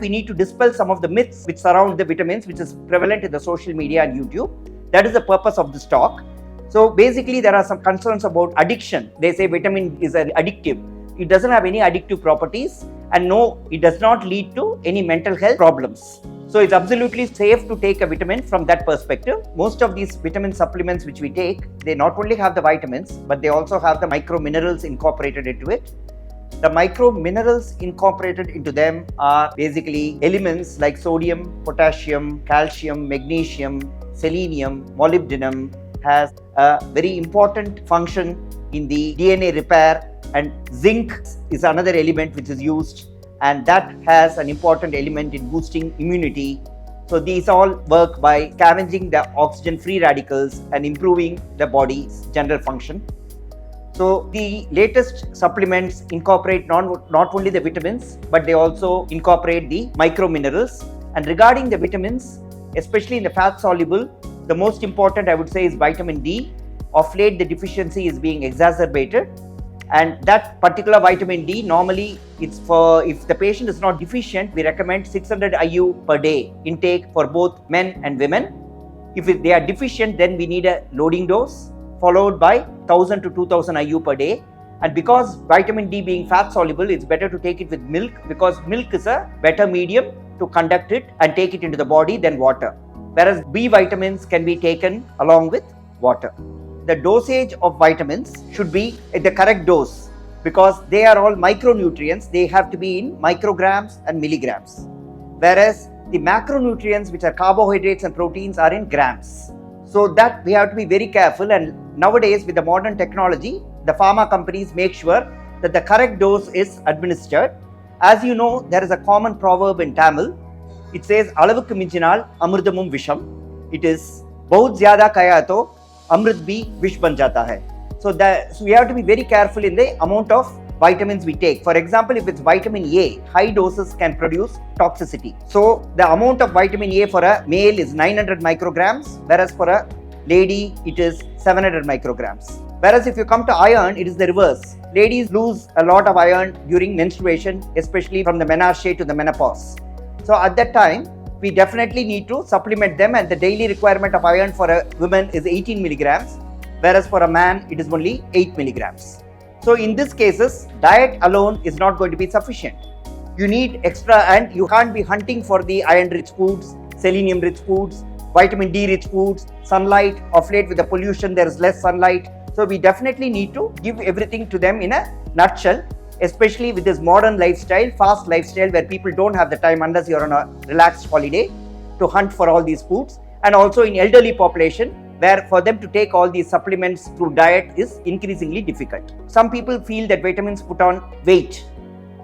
We need to dispel some of the myths which surround the vitamins, which is prevalent in the social media and YouTube. That is the purpose of this talk. So basically, there are some concerns about addiction. They say vitamin is an addictive. It doesn't have any addictive properties, and no, it does not lead to any mental health problems. So it's absolutely safe to take a vitamin from that perspective. Most of these vitamin supplements which we take, they not only have the vitamins, but they also have the micro minerals incorporated into it. The micro minerals incorporated into them are basically elements like sodium, potassium, calcium, magnesium, selenium, molybdenum, has a very important function in the DNA repair, and zinc is another element which is used, and that has an important element in boosting immunity. So these all work by scavenging the oxygen free radicals and improving the body's general function. So the latest supplements incorporate not only the vitamins, but they also incorporate the micro minerals. And regarding the vitamins, especially in the fat soluble, the most important I would say is vitamin D. Of late, the deficiency is being exacerbated, and that particular vitamin D, normally it's for, if the patient is not deficient, we recommend 600 IU per day intake for both men and women. If they are deficient, then we need a loading dose followed by 1000 to 2000 IU per day. And because vitamin D being fat soluble, it's better to take it with milk, because milk is a better medium to conduct it and take it into the body than water. Whereas B vitamins can be taken along with water. The dosage of vitamins should be at the correct dose, because they are all micronutrients. They have to be in micrograms and milligrams. Whereas the macronutrients, which are carbohydrates and proteins, are in grams. So that we have to be very careful. And nowadays, with the modern technology, the pharma companies make sure that the correct dose is administered. As you know, there is a common proverb in Tamil. It says, "Alavukku minjinal amrutamum visham." It is, "Bahut zyada kaya to amrit bhi vish ban jata hai." So we have to be very careful in the amount of vitamins we take. For example, if it's vitamin A, high doses can produce toxicity. So the amount of vitamin A for a male is 900 micrograms, whereas for a lady it is 700 micrograms. Whereas if you come to iron, it is the reverse. Ladies lose a lot of iron during menstruation, especially from the menarche to the menopause. So at that time, we definitely need to supplement them, and the daily requirement of iron for a woman is 18 milligrams, whereas for a man it is only 8 milligrams. So in these cases, diet alone is not going to be sufficient. You need extra, and you can't be hunting for the iron-rich foods, selenium-rich foods, vitamin D-rich foods, sunlight. Of late with the pollution, there is less sunlight. So we definitely need to give everything to them in a nutshell, especially with this modern lifestyle, fast lifestyle, where people don't have the time, unless you're on a relaxed holiday, to hunt for all these foods. And also in elderly population, where for them to take all these supplements through diet is increasingly difficult. Some people feel that vitamins put on weight.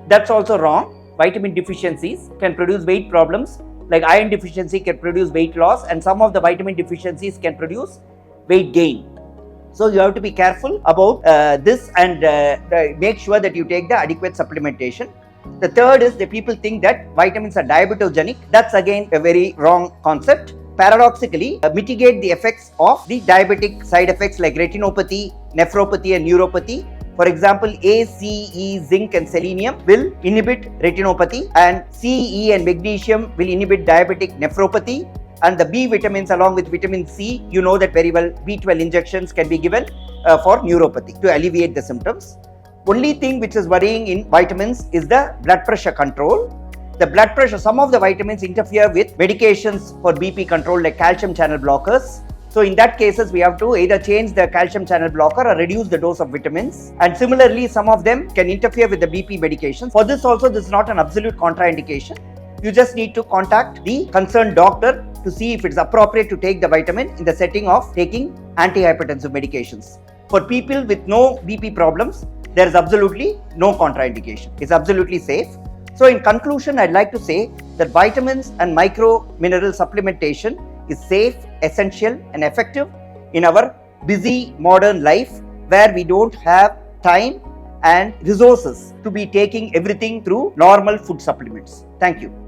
That's also wrong. Vitamin deficiencies can produce weight problems, like iron deficiency can produce weight loss, and some of the vitamin deficiencies can produce weight gain. So you have to be careful about this, and make sure that you take the adequate supplementation. The third is that people think that vitamins are diabetogenic. That's again a very wrong concept. Paradoxically, mitigate the effects of the diabetic side effects like retinopathy, nephropathy and neuropathy. For example, A, C, E, zinc and selenium will inhibit retinopathy, and C, E and magnesium will inhibit diabetic nephropathy. And the B vitamins along with vitamin C, you know that very well, B12 injections can be given for neuropathy to alleviate the symptoms. Only thing which is worrying in vitamins is the blood pressure control. The blood pressure, some of the vitamins interfere with medications for BP control like calcium channel blockers. So in that cases, we have to either change the calcium channel blocker or reduce the dose of vitamins. And similarly, some of them can interfere with the BP medications. For this also, this is not an absolute contraindication. You just need to contact the concerned doctor to see if it's appropriate to take the vitamin in the setting of taking antihypertensive medications. For people with no BP problems, there is absolutely no contraindication. It's absolutely safe. So in conclusion, I'd like to say that vitamins and micro mineral supplementation is safe, essential and effective in our busy modern life, where we don't have time and resources to be taking everything through normal food supplements. Thank you.